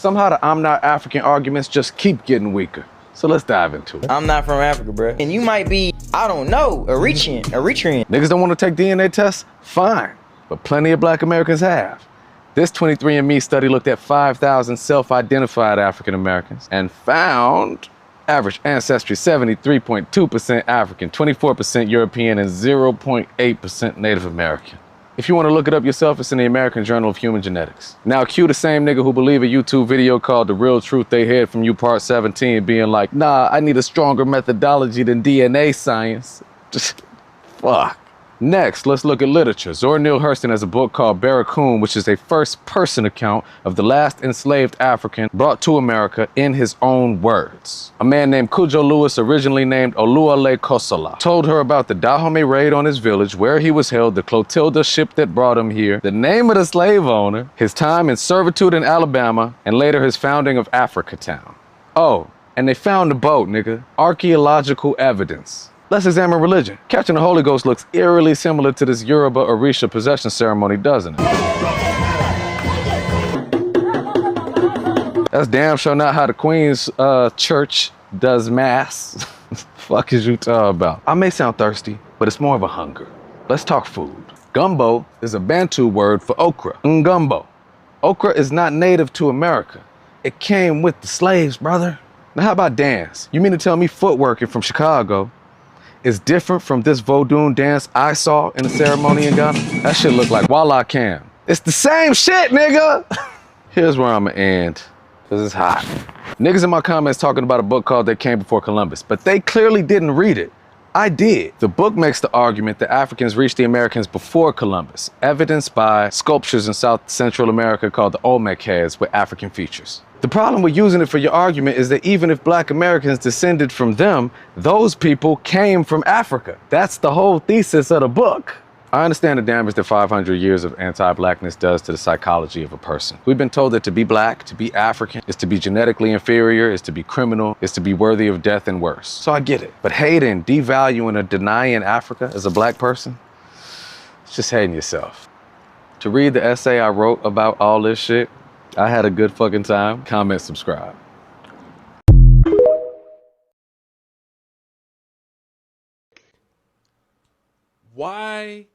Somehow the I'm not African arguments just keep getting weaker. So let's dive into it. I'm not from Africa, bro. And you might be, I don't know, Eritrean. Niggas don't want to take DNA tests? Fine. But plenty of black Americans have. This 23andMe study looked at 5,000 self-identified African Americans and found average ancestry 73.2% African, 24% European, and 0.8% Native American. If you want to look it up yourself, it's in the American Journal of Human Genetics. Now cue the same nigga who believe a YouTube video called The Real Truth They Hid From You Part 17 being like, nah, I need a stronger methodology than DNA science. Just fuck. Next, let's look at literature. Zora Neale Hurston has a book called Barracoon, which is a first-person account of the last enslaved African brought to America in his own words. A man named Cudjo Lewis, originally named Oluwale Kosola, told her about the Dahomey raid on his village, where he was held, the Clotilda ship that brought him here, the name of the slave owner, his time in servitude in Alabama, and later his founding of Africa Town. Oh, and they found the boat, nigga. Archaeological evidence. Let's examine religion. Catching the Holy Ghost looks eerily similar to this Yoruba Orisha possession ceremony, doesn't it? That's damn sure not how the Queen's church does mass. Fuck is you talking about? I may sound thirsty, but it's more of a hunger. Let's talk food. Gumbo is a Bantu word for okra. Ngumbo. Okra is not native to America. It came with the slaves, brother. Now how about dance? You mean to tell me footworking from Chicago is different from this Vodun dance I saw in a ceremony in Ghana? That shit look like Walla Cam. It's the same shit, nigga! Here's where I'ma end, cause it's hot. Niggas in my comments talking about a book called They Came Before Columbus, but they clearly didn't read it. I did. The book makes the argument that Africans reached the Americans before Columbus, evidenced by sculptures in South Central America called the Olmec heads with African features. The problem with using it for your argument is that even if black Americans descended from them, those people came from Africa. That's the whole thesis of the book. I understand the damage that 500 years of anti-blackness does to the psychology of a person. We've been told that to be black, to be African, is to be genetically inferior, is to be criminal, is to be worthy of death and worse. So I get it. But hating, devaluing, or denying Africa as a black person, it's just hating yourself. To read the essay I wrote about all this shit, I had a good fucking time. Comment, subscribe. Why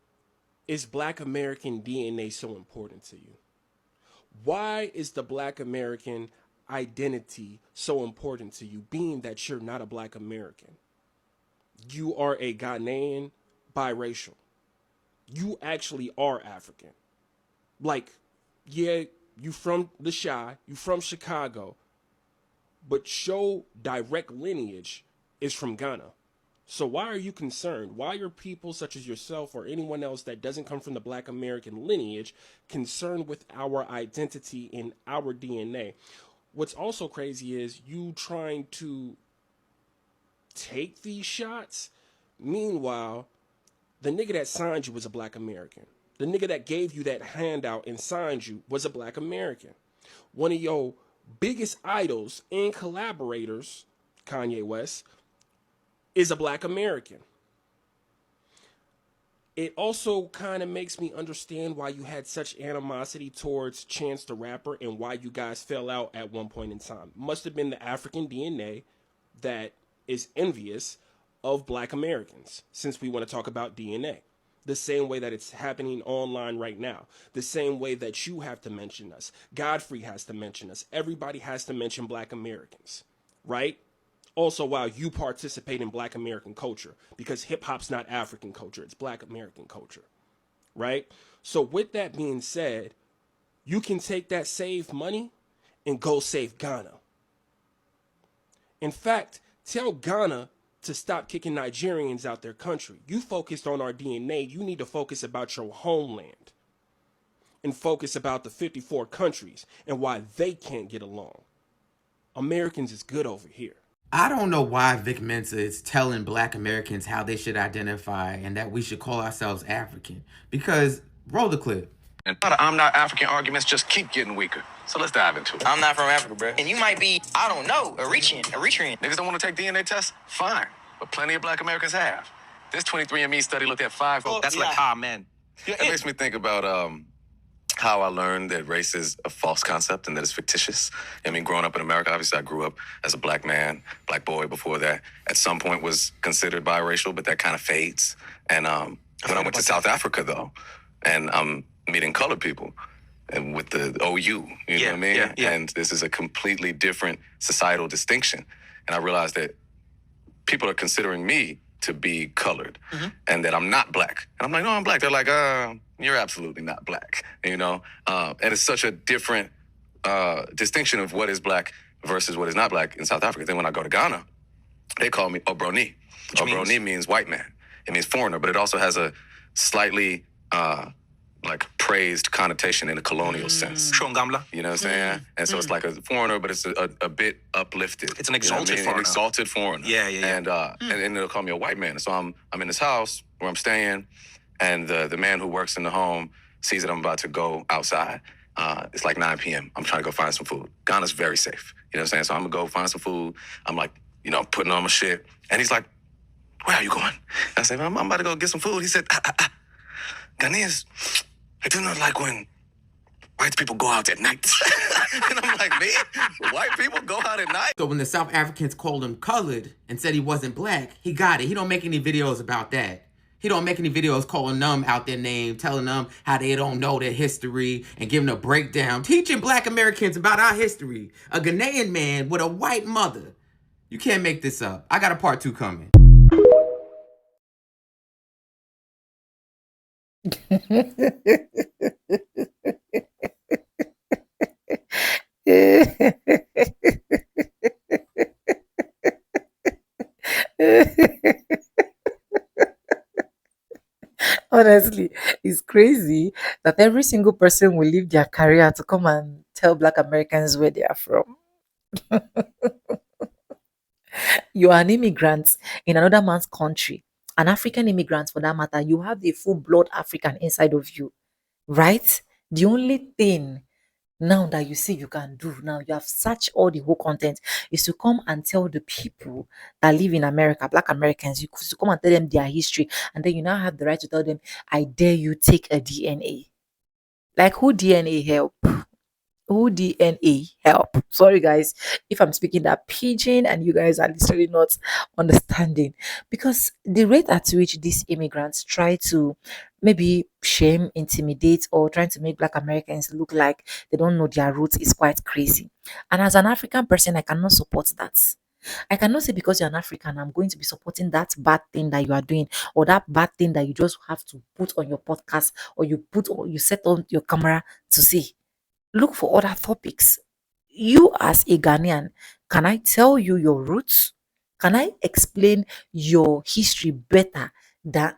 is Black American DNA so important to you? Why is the Black American identity so important to you, being that you're not a Black American? You are a Ghanaian biracial. You actually are African. Like, yeah, you from the Chi, you from Chicago, but your direct lineage is from Ghana. So why are you concerned? Why are people such as yourself or anyone else that doesn't come from the Black American lineage concerned with our identity and our DNA? What's also crazy is you trying to take these shots. Meanwhile, the nigga that signed you was a Black American. The nigga that gave you that handout and signed you was a Black American. One of your biggest idols and collaborators, Kanye West, is a Black American. It also kind of makes me understand why you had such animosity towards Chance the Rapper and why you guys fell out at one point in time. Must have been the African DNA that is envious of Black Americans, since we want to talk about DNA. The same way that it's happening online right now. The same way that you have to mention us. Godfrey has to mention us. Everybody has to mention Black Americans, right? Also, while you participate in Black American culture, because hip hop's not African culture, it's Black American culture, right? So with that being said, you can take that saved money and go save Ghana. In fact, tell Ghana to stop kicking Nigerians out their country. You focused on our DNA. You need to focus about your homeland and focus about the 54 countries and why they can't get along. Americans is good over here. I don't know why Vic Mensa is telling Black Americans how they should identify and that we should call ourselves African. Because, roll the clip. And I'm not African arguments just keep getting weaker. So let's dive into it. I'm not from Africa, bro. And you might be, I don't know, Eritrean. Niggas don't want to take DNA tests? Fine. But plenty of black Americans have. This 23andMe study looked at 5... That's like, man. It makes me think about how I learned that race is a false concept and that it's fictitious. I mean, growing up in America, obviously I grew up as a black man, black boy before that. At some point was considered biracial, but that kind of fades. And when I went to South Africa, though, and I'm meeting colored people, and with the OU, you know what I mean? Yeah. And this is a completely different societal distinction. And I realized that people are considering me to be colored and that I'm not black. And I'm like, no, I'm black. They're like, you're absolutely not black, you know? And it's such a different distinction of what is black versus what is not black in South Africa. Then when I go to Ghana, they call me Obroni. Obroni means white man. It means foreigner, but it also has a slightly like praised connotation in a colonial sense. You know what I'm saying? And so it's like a foreigner, but it's a bit uplifted. It's an exalted foreigner. An exalted foreigner. And then they'll call me a white man. So I'm in this house where I'm staying, and the man who works in the home sees that I'm about to go outside. It's like 9 p.m. I'm trying to go find some food. Ghana's very safe. You know what I'm saying? So I'm gonna go find some food. I'm like, you know, putting on my shit. And he's like, where are you going? I said, I'm about to go get some food. He said, Ghanaians, I do not like when white people go out at night. And I'm like, me? White people go out at night? So when the South Africans called him colored and said he wasn't black, he got it. He don't make any videos about that. He don't make any videos calling them out their name, telling them how they don't know their history and giving a breakdown, teaching black Americans about our history. A Ghanaian man with a white mother. You can't make this up. I got a part 2 coming. Honestly, it's crazy that every single person will leave their career to come and tell Black Americans where they are from. You are an immigrant in another man's country, an African immigrant for that matter. You have the full blood African inside of you, right? The only thing now that you see you can do, now you have searched all the whole content, is to come and tell the people that live in America, Black Americans, you could to come and tell them their history, and then you now have the right to tell them, I dare you take a DNA. Like, who DNA help? Who DNA help? Sorry guys, if I'm speaking that pidgin and you guys are literally not understanding, because the rate at which these immigrants try to maybe shame, intimidate, or trying to make Black Americans look like they don't know their roots is quite crazy. And as an African person, I cannot support that. I cannot say because you're an African, I'm going to be supporting that bad thing that you are doing, or that bad thing that you just have to put on your podcast, or you set on your camera to see. Look for other topics. You as a Ghanaian, can I tell you your roots? Can I explain your history better than...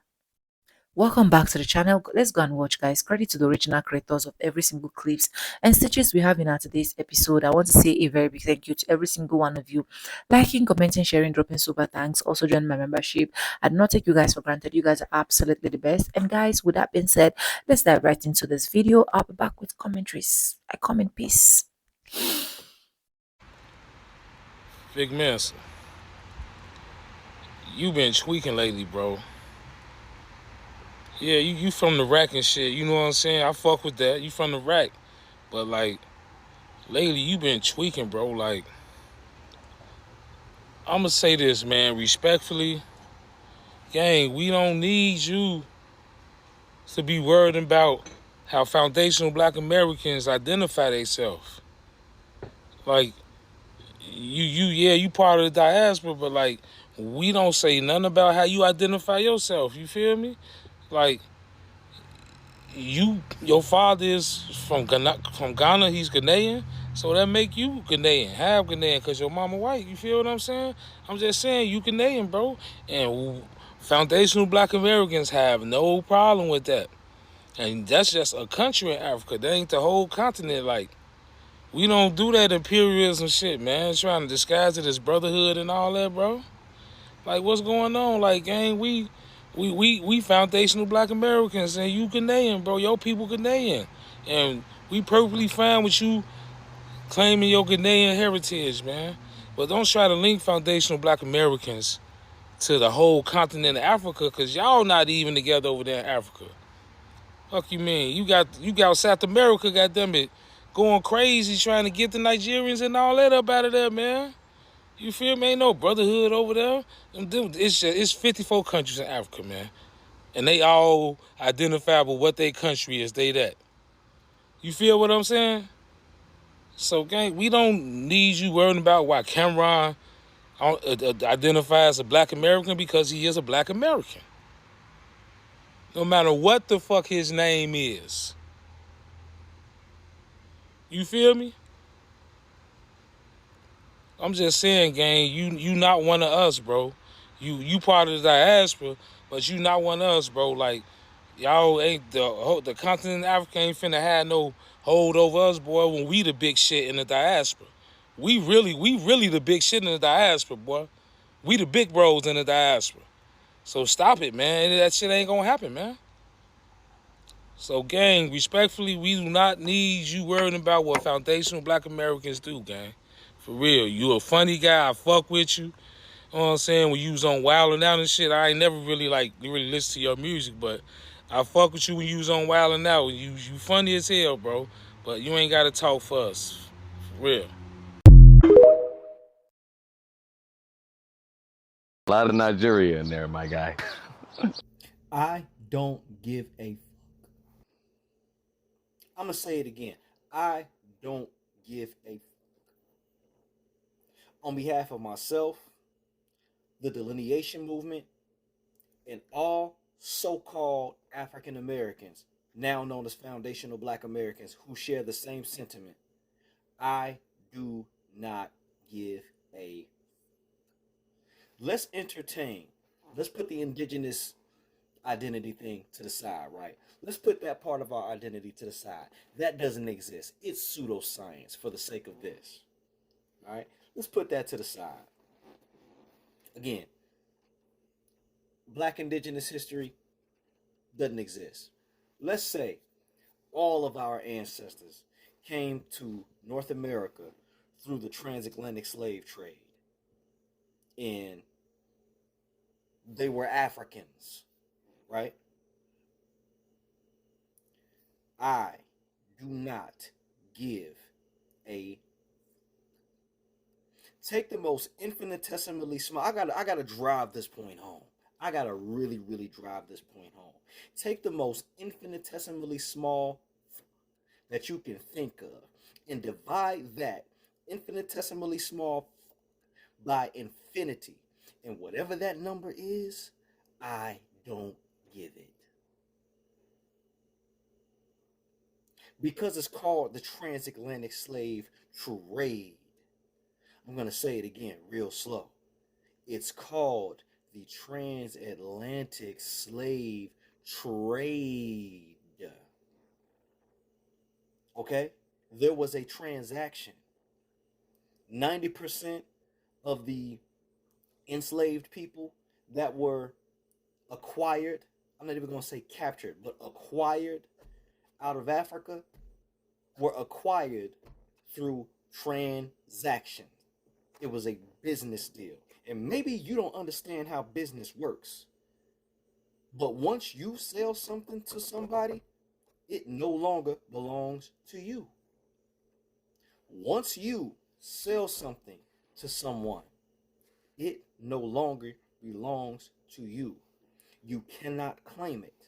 Welcome back to the channel. Let's go and watch, guys. Credit to the original creators of every single clips and stitches we have in our today's episode. I want to say a very big thank you to every single one of you. Liking, commenting, sharing, dropping super thanks. Also join my membership. I do not take you guys for granted. You guys are absolutely the best. And guys, with that being said, let's dive right into this video. I'll be back with commentaries. I come in peace. Vic Mensa, you been tweaking lately, bro. Yeah, you from the rack and shit, you know what I'm saying? I fuck with that, you from the rack. But like, lately you been tweaking, bro. Like, I'ma say this, man, respectfully. Gang, we don't need you to be worried about how foundational Black Americans identify themselves. Like, you part of the diaspora, but like, we don't say nothing about how you identify yourself, you feel me? Like, your father is from Ghana, he's Ghanaian, so that make you Ghanaian, half Ghanaian, because your mama white, you feel what I'm saying? I'm just saying, you Ghanaian, bro. And foundational Black Americans have no problem with that. And that's just a country in Africa. That ain't the whole continent. Like, we don't do that imperialism shit, man. Trying to disguise it as brotherhood and all that, bro. Like, what's going on? Like, gang, we foundational Black Americans, and you Ghanaian, bro. Your people Ghanaian. And we perfectly fine with you claiming your Ghanaian heritage, man. But don't try to link foundational Black Americans to the whole continent of Africa, because y'all not even together over there in Africa. Fuck you mean? You got South America, goddamn it, going crazy trying to get the Nigerians and all that up out of there, man. You feel me? Ain't no brotherhood over there. It's 54 countries in Africa, man, and they all identify with what their country is. They that. You feel what I'm saying? So, gang, we don't need you worrying about why Cameron identifies as a black American, because he is a black American. No matter what the fuck his name is. You feel me? I'm just saying, gang, you not one of us, bro. You part of the diaspora, but you not one of us, bro. Like, y'all ain't the continent of Africa ain't finna have no hold over us, boy, when we the big shit in the diaspora. We really the big shit in the diaspora, boy. We the big bros in the diaspora. So stop it, man. That shit ain't gonna happen, man. So, gang, respectfully, we do not need you worrying about what foundational black Americans do, gang. For real. You a funny guy. I fuck with you. You know what I'm saying? When you was on Wild and Out and shit, I ain't never really listen to your music, but I fuck with you when you was on Wild and Out. You funny as hell, bro. But you ain't gotta talk for us. For real. A lot of Nigeria in there, my guy. I don't give a fuck. I'm going to say it again. I don't give a fuck. On behalf of myself, the delineation movement, and all so-called African Americans, now known as foundational black Americans, who share the same sentiment, I do not give a. Let's entertain. Let's put the indigenous identity thing to the side, right? Let's put that part of our identity to the side. That doesn't exist. It's pseudoscience for the sake of this. All right? Let's put that to the side. Again, black indigenous history doesn't exist. Let's say all of our ancestors came to North America through the transatlantic slave trade and they were Africans, right? I do not give a. Take the most infinitesimally small. I gotta drive this point home. I gotta really drive this point home. Take the most infinitesimally small that you can think of and divide that infinitesimally small by infinity. And whatever that number is, I don't give it. Because it's called the transatlantic slave trade. I'm going to say it again real slow. It's called the transatlantic slave trade. Okay? There was a transaction. 90% of the enslaved people that were acquired, I'm not even going to say captured, but acquired out of Africa were acquired through transactions. It was a business deal. And maybe you don't understand how business works. But once you sell something to somebody, it no longer belongs to you. Once you sell something to someone, it no longer belongs to you. You cannot claim it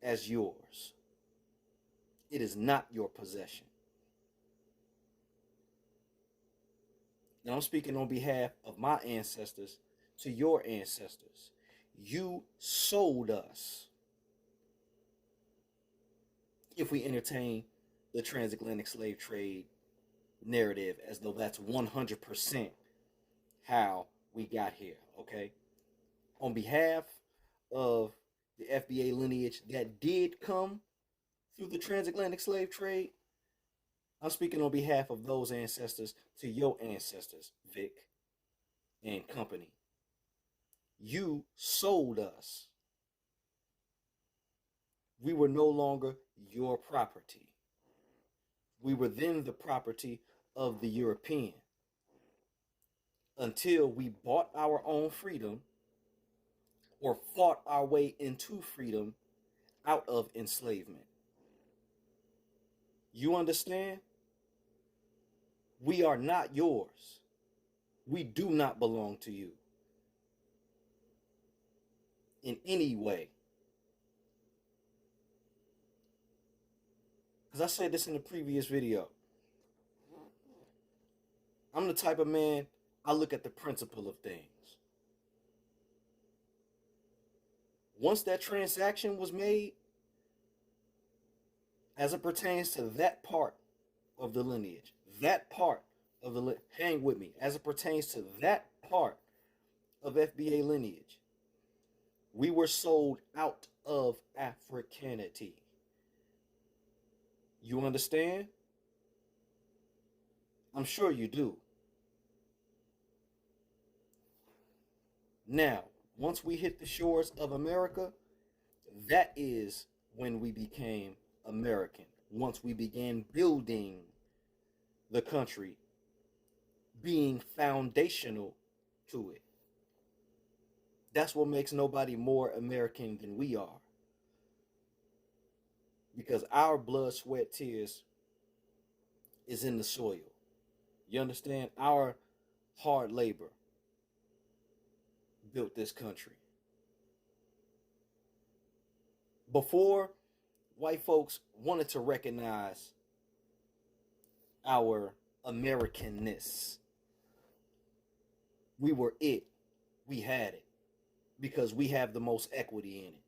as yours. It is not your possession. And I'm speaking on behalf of my ancestors to your ancestors. You sold us. If we entertain the transatlantic slave trade narrative as though that's 100% how we got here, okay? On behalf of the FBA lineage that did come through the transatlantic slave trade, I'm speaking on behalf of those ancestors to your ancestors, Vic and company. You sold us. We were no longer your property. We were then the property of the European until we bought our own freedom or fought our way into freedom out of enslavement. You understand? We are not yours. We do not belong to you in any way. Because I said this in the previous video. I'm the type of man, I look at the principle of things. Once that transaction was made, as it pertains to that part of the lineage, hang with me, as it pertains to that part of FBA lineage, we were sold out of Africanity. You understand? I'm sure you do. Now, once we hit the shores of America, that is when we became American. Once we began building the country, being foundational to it. That's what makes nobody more American than we are. Because our blood, sweat, tears is in the soil. You understand? Our hard labor built this country. Before white folks wanted to recognize our Americanness, we were it. We had it. Because we have the most equity in it.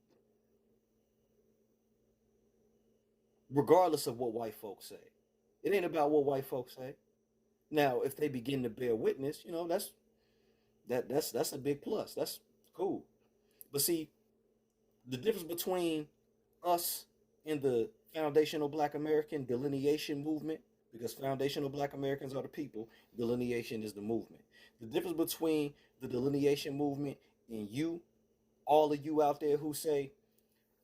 Regardless of what white folks say. It ain't about what white folks say. Now, if they begin to bear witness, that's a big plus. That's cool. But see, the difference between us and the foundational Black American delineation movement, because foundational Black Americans are the people, delineation is the movement. The difference between the delineation movement and you, all of you out there who say,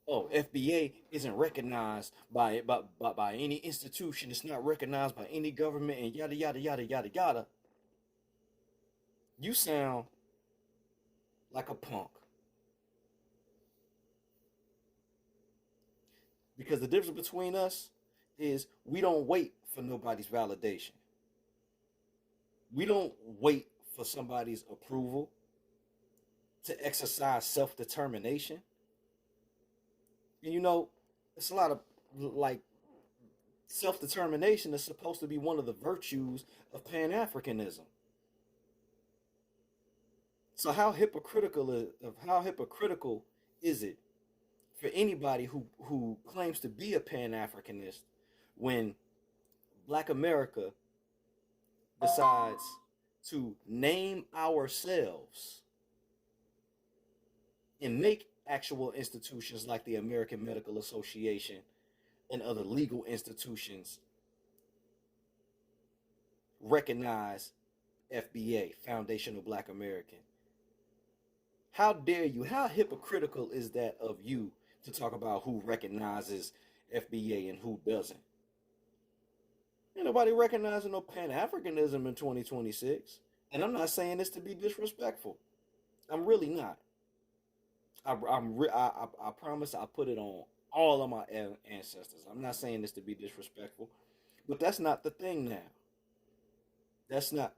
oh, FBA isn't recognized by any institution, it's not recognized by any government, and yada, yada, yada, yada, yada. You sound like a punk. Because the difference between us is we don't wait for nobody's validation. We don't wait for somebody's approval to exercise self-determination. And it's a lot of, like, self-determination is supposed to be one of the virtues of Pan-Africanism. So how hypocritical is it for anybody who claims to be a Pan-Africanist when Black America decides to name ourselves and make actual institutions like the American Medical Association and other legal institutions recognize FBA, Foundational Black American? How dare you? How hypocritical is that of you to talk about who recognizes FBA and who doesn't? Ain't nobody recognizing no Pan-Africanism in 2026. And I'm not saying this to be disrespectful. I'm really not. I promise I put it on all of my ancestors. I'm not saying this to be disrespectful. But that's not the thing now. That's not.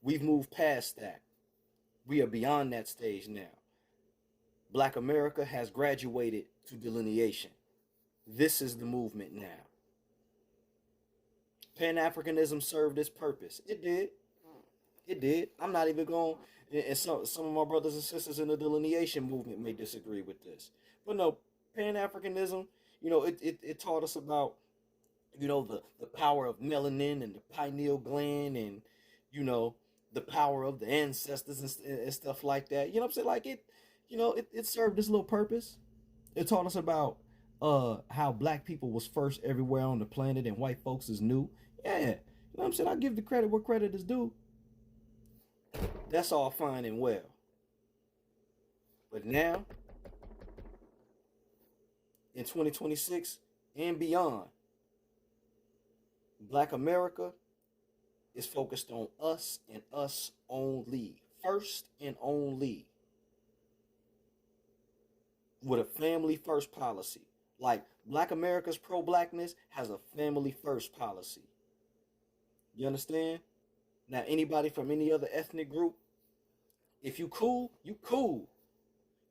We've moved past that. We are beyond that stage now. Black America has graduated to delineation. This is the movement now. Pan-Africanism served its purpose. It did. It did. I'm not even going, and some of my brothers and sisters in the delineation movement may disagree with this. But no, Pan-Africanism, it taught us about, the power of melanin and the pineal gland and, the power of the ancestors and stuff like that. You know what I'm saying? Like it served this little purpose. It taught us about how black people was first everywhere on the planet and white folks is new. Yeah. You know what I'm saying? I give the credit where credit is due. That's all fine and well. But now, in 2026 and beyond, Black America is focused on us and us only. First and only. with a family first policy. Like Black America's pro-blackness has a family first policy. You understand? Now, anybody from any other ethnic group, if you cool, you cool.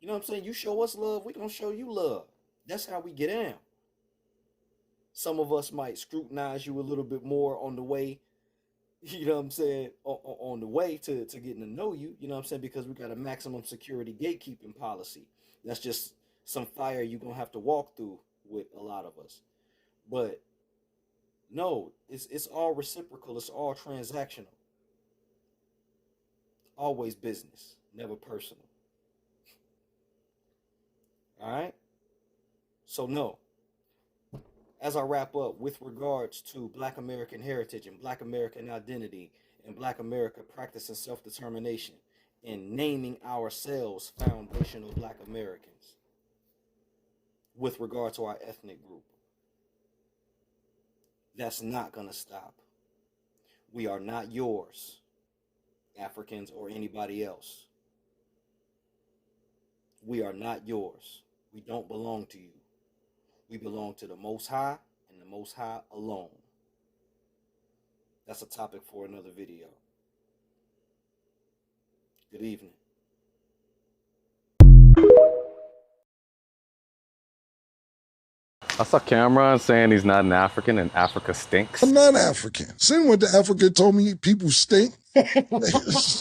You know what I'm saying? You show us love, we gonna show you love. That's how we get down. Some of us might scrutinize you a little bit more on the way, you know what I'm saying, on the way to getting to know you, you know what I'm saying, because we got a maximum security gatekeeping policy. That's just some fire you're gonna have to walk through with a lot of us. But no, it's all reciprocal, it's all transactional. Always business, never personal. All right? So no, as I wrap up with regards to Black American heritage and Black American identity and Black America practicing self-determination and naming ourselves foundational Black Americans with regard to our ethnic group, that's not going to stop. We are not yours, Africans or anybody else. We are not yours. We don't belong to you. We belong to the Most High and the Most High alone. That's a topic for another video. Good evening. I saw Cameron saying he's not an African and Africa stinks. I'm not African. Sin went to Africa and told me people stink.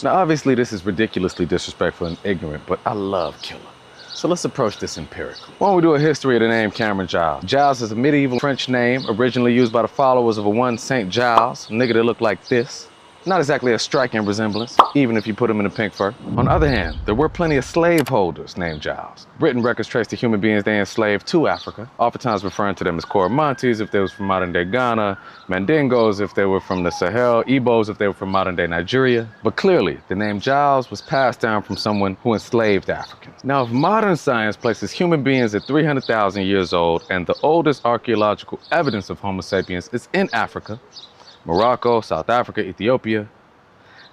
Now, obviously, this is ridiculously disrespectful and ignorant, but I love Killer. So let's approach this empirically. Why don't we do a history of the name Cameron Giles? Giles is a medieval French name originally used by the followers of a one Saint Giles, a nigga that looked like this. Not exactly a striking resemblance, even if you put him in a pink fur. On the other hand, there were plenty of slaveholders named Giles. Written records trace the human beings they enslaved to Africa, oftentimes referring to them as Coromontes if they was from modern-day Ghana, Mandingos if they were from the Sahel, Igbos if they were from modern-day Nigeria. But clearly, the name Giles was passed down from someone who enslaved Africans. Now, if modern science places human beings at 300,000 years old and the oldest archaeological evidence of Homo sapiens is in Africa, Morocco, South Africa, Ethiopia,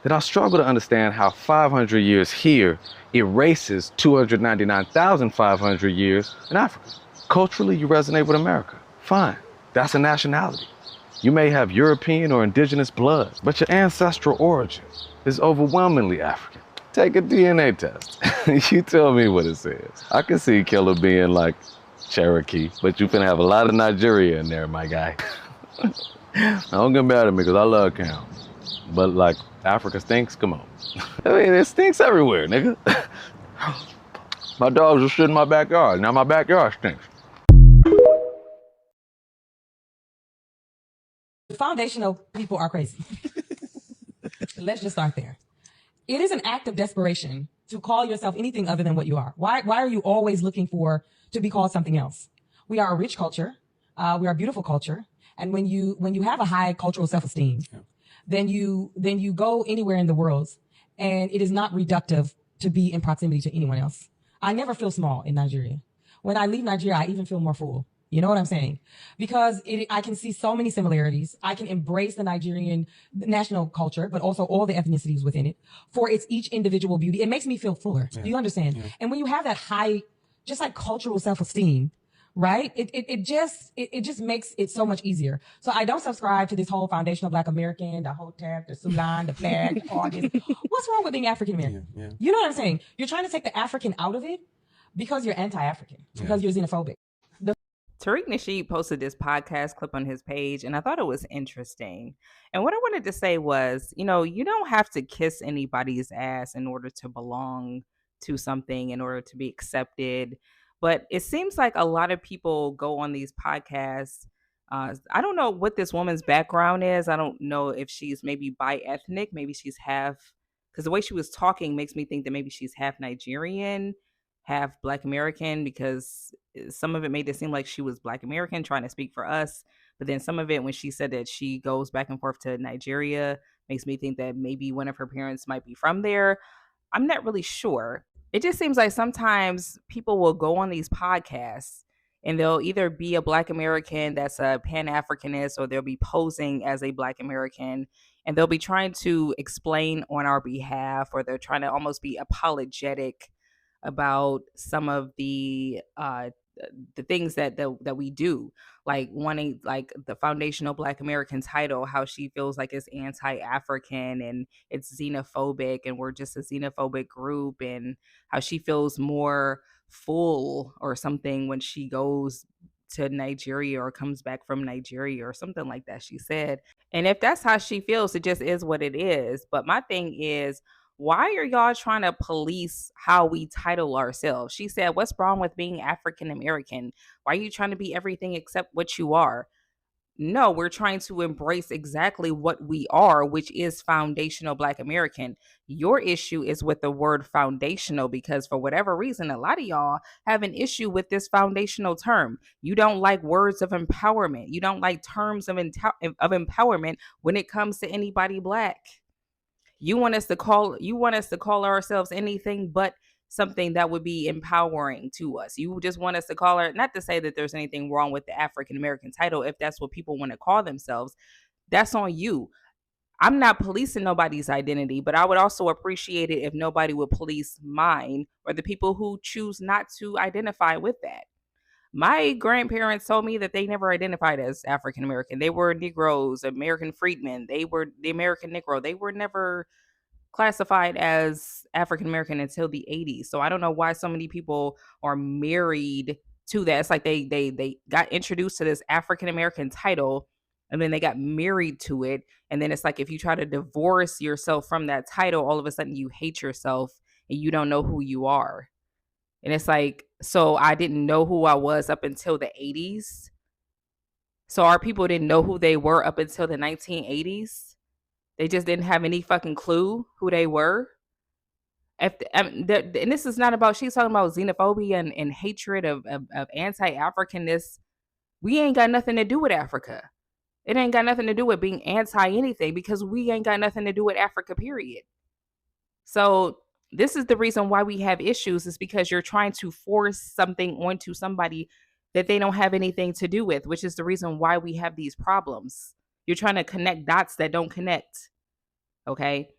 then I struggle to understand how 500 years here erases 299,500 years in Africa. Culturally, you resonate with America. Fine, that's a nationality. You may have European or indigenous blood, but your ancestral origin is overwhelmingly African. Take a DNA test. You tell me what it says. I can see Killer being like Cherokee, but you finna have a lot of Nigeria in there, my guy. Don't get mad at me because I love Cam. But like, Africa stinks? Come on. I mean, it stinks everywhere, nigga. My dogs are shit in my backyard. Now my backyard stinks. Foundational people are crazy. Let's just start there. It is an act of desperation to call yourself anything other than what you are. Why are you always looking to be called something else? We are a rich culture. We are a beautiful culture. And when you have a high cultural self-esteem, then you go anywhere in the world, and it is not reductive to be in proximity to anyone else. I never feel small in Nigeria. When I leave Nigeria, I even feel more full. You know what I'm saying? Because I can see so many similarities. I can embrace the Nigerian national culture, but also all the ethnicities within it for its each individual beauty. It makes me feel fuller. Yeah. Do you understand? Yeah. And when you have that high, just like cultural self-esteem, right? It just makes it so much easier. So I don't subscribe to this whole foundational Black American, the Hotep, the Sulan, the flag, all this. What's wrong with being African American? Yeah, yeah. You know what I'm saying? You're trying to take the African out of it because you're anti-African, because you're xenophobic. Tariq Nasheed posted this podcast clip on his page, and I thought it was interesting. And what I wanted to say was, you don't have to kiss anybody's ass in order to belong to something, in order to be accepted. But it seems like a lot of people go on these podcasts. I don't know what this woman's background is. I don't know if she's maybe bi-ethnic. Maybe she's half, because the way she was talking makes me think that maybe she's half Nigerian, half Black American, because some of it made it seem like she was Black American trying to speak for us. But then some of it, when she said that she goes back and forth to Nigeria, makes me think that maybe one of her parents might be from there. I'm not really sure. It just seems like sometimes people will go on these podcasts and they'll either be a Black American that's a Pan-Africanist, or they'll be posing as a Black American, and they'll be trying to explain on our behalf, or they're trying to almost be apologetic about some of the things that we do, like wanting like the foundational Black American title, how she feels like it's anti-African and it's xenophobic and we're just a xenophobic group, and how she feels more full or something when she goes to Nigeria or comes back from Nigeria or something like that, she said. And if that's how she feels, it just is what it is. But my thing is, why are y'all trying to police how we title ourselves? She said, what's wrong with being African American? Why are you trying to be everything except what you are? No, we're trying to embrace exactly what we are, which is foundational Black American. Your issue is with the word foundational because for whatever reason, a lot of y'all have an issue with this foundational term. You don't like words of empowerment. You don't like terms of empowerment when it comes to anybody Black. You want us to call ourselves anything but something that would be empowering to us. You just want us to call her, not to say that there's anything wrong with the African American title. If that's what people want to call themselves, that's on you. I'm not policing nobody's identity, but I would also appreciate it if nobody would police mine or the people who choose not to identify with that. My grandparents told me that they never identified as African American. They were Negroes, American freedmen. They were the American Negro. They were never classified as African American until the 80s. So I don't know why so many people are married to that. It's like they got introduced to this African American title and then they got married to it. And then it's like if you try to divorce yourself from that title, all of a sudden you hate yourself and you don't know who you are. And it's like, so I didn't know who I was up until the 80s. So our people didn't know who they were up until the 1980s. They just didn't have any fucking clue who they were. And this is not about, she's talking about xenophobia and hatred of anti-Africanness. We ain't got nothing to do with Africa. It ain't got nothing to do with being anti anything because we ain't got nothing to do with Africa, period. So this is the reason why we have issues, is because you're trying to force something onto somebody that they don't have anything to do with, which is the reason why we have these problems. You're trying to connect dots that don't connect. Okay.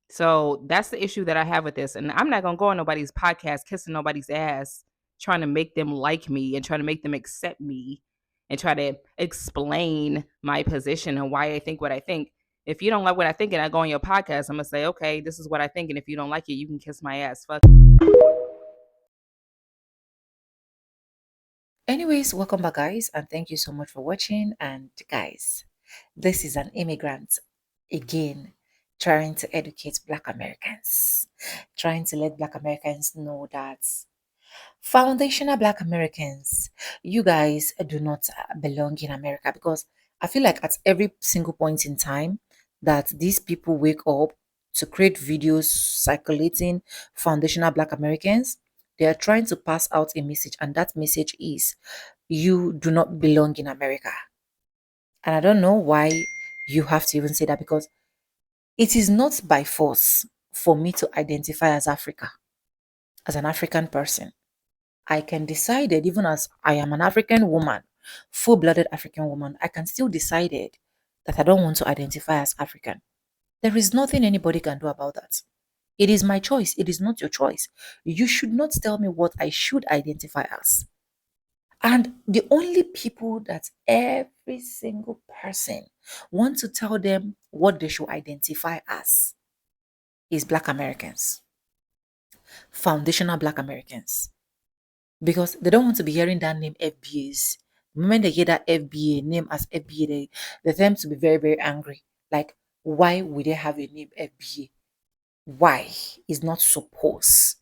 So that's the issue that I have with this. And I'm not going to go on nobody's podcast, kissing nobody's ass, trying to make them like me and trying to make them accept me and try to explain my position and why I think what I think. If you don't like what I think and I go on your podcast, I'm going to say, okay, this is what I think. And if you don't like it, you can kiss my ass. Fuck. Anyways, welcome back, guys, and thank you so much for watching. And guys, this is an immigrant again trying to educate Black Americans, trying to let Black Americans know that foundational Black Americans, you guys do not belong in America, because I feel like at every single point in time that these people wake up to create videos circulating foundational Black Americans, they are trying to pass out a message, and that message is you do not belong in America. And I don't know why you have to even say that, because it is not by force for me to identify as Africa, as an African person. I can decide it, even as I am an African woman, full-blooded African woman, I can still decide it that I don't want to identify as African. There is nothing anybody can do about that. It is my choice. It is not your choice. You should not tell me what I should identify as. And the only people that every single person wants to tell them what they should identify as is Black Americans, foundational Black Americans, because they don't want to be hearing that name FBAs. The moment they hear that FBA name as FBA, they tend to be very, very angry. Like, why would they have a name FBA? Why is not supposed?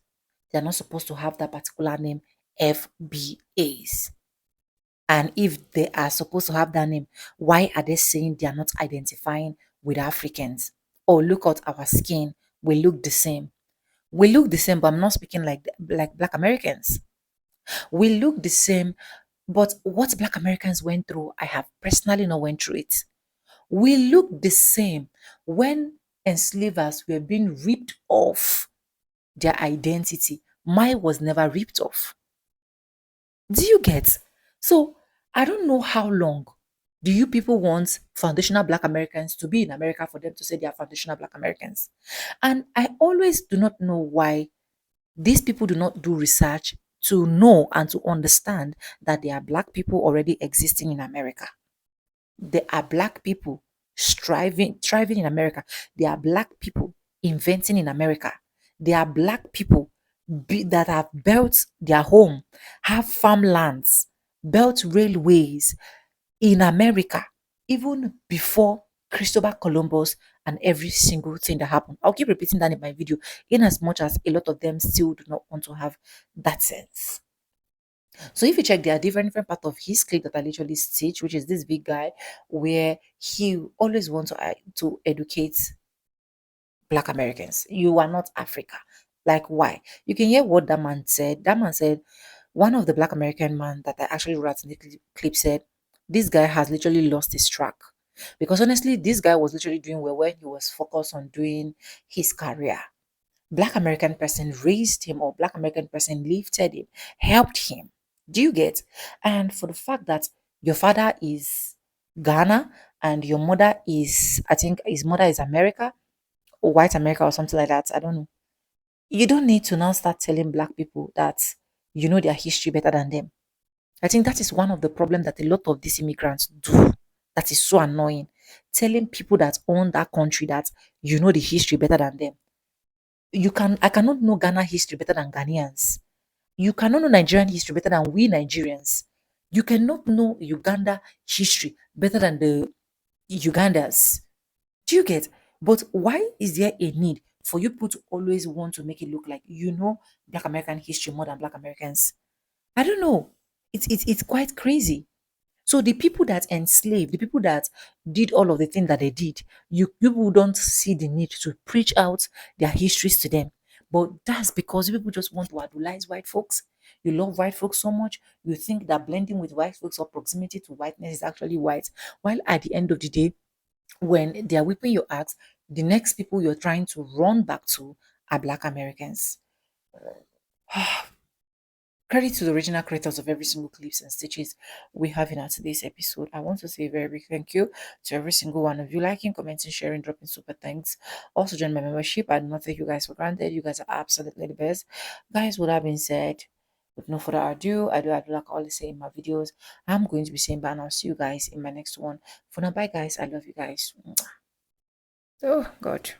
They're not supposed to have that particular name FBAs. And if they are supposed to have that name, why are they saying they are not identifying with Africans? Oh, look at our skin. We look the same. We look the same, but I'm not speaking like Black Americans. We look the same, but what Black Americans went through, I have personally not went through it. We look the same when enslavers were being ripped off their identity. Mine was never ripped off. Do you get? So I don't know how long do you people want foundational Black Americans to be in America for them to say they are foundational Black Americans. And I always do not know why These people do not do research to know and to understand that there are black people already existing in America. There are black people thriving in America. There are black people inventing in America. There are black people that have built their home, have farmlands, built railways in America, even before Christopher Columbus and every single thing that happened. I'll keep repeating that in my video, in as much as a lot of them still do not want to have that sense. So if you check, there are different part of his clip that I literally stitch, which is this big guy, where he always wants to educate Black Americans. You are not Africa. Like why? You can hear what that man said. That man said, one of the Black American man that I actually wrote in the clip said, this guy has literally lost his track. Because honestly, this guy was literally doing well when he was focused on doing his career. Black American person raised him, or Black American person lifted him, helped him. Do you get? And for the fact that your father is Ghana and your mother is, I think his mother is America or white America or something like that. I don't know. You don't need to now start telling black people that you know their history better than them. I think that is one of the problems that a lot of these immigrants do. That is so annoying. Telling people that own that country that you know the history better than them. I cannot know Ghana history better than Ghanaians. You cannot know Nigerian history better than we Nigerians. You cannot know Uganda history better than the Ugandans. Do you get? But why is there a need for you people to always want to make it look like you know Black American history more than Black Americans? I don't know. It's quite crazy. So the people that enslaved, the people that did all of the things that they did, you people don't see the need to preach out their histories to them. But that's because people just want to idolize white folks. You love white folks so much, you think that blending with white folks or proximity to whiteness is actually white. While at the end of the day, when they are whipping your ass, the next people you're trying to run back to are Black Americans. Credit to the original creators of every single clips and stitches we have in our today's episode. I want to say a very big thank you to every single one of you, liking, commenting, sharing, dropping super thanks. Also join my membership. I do not take you guys for granted. You guys are absolutely the best. Guys, with that being said, with no further ado, I do like I always say in my videos, I'm going to be saying bye and I'll see you guys in my next one. For now, bye guys. I love you guys. Oh God.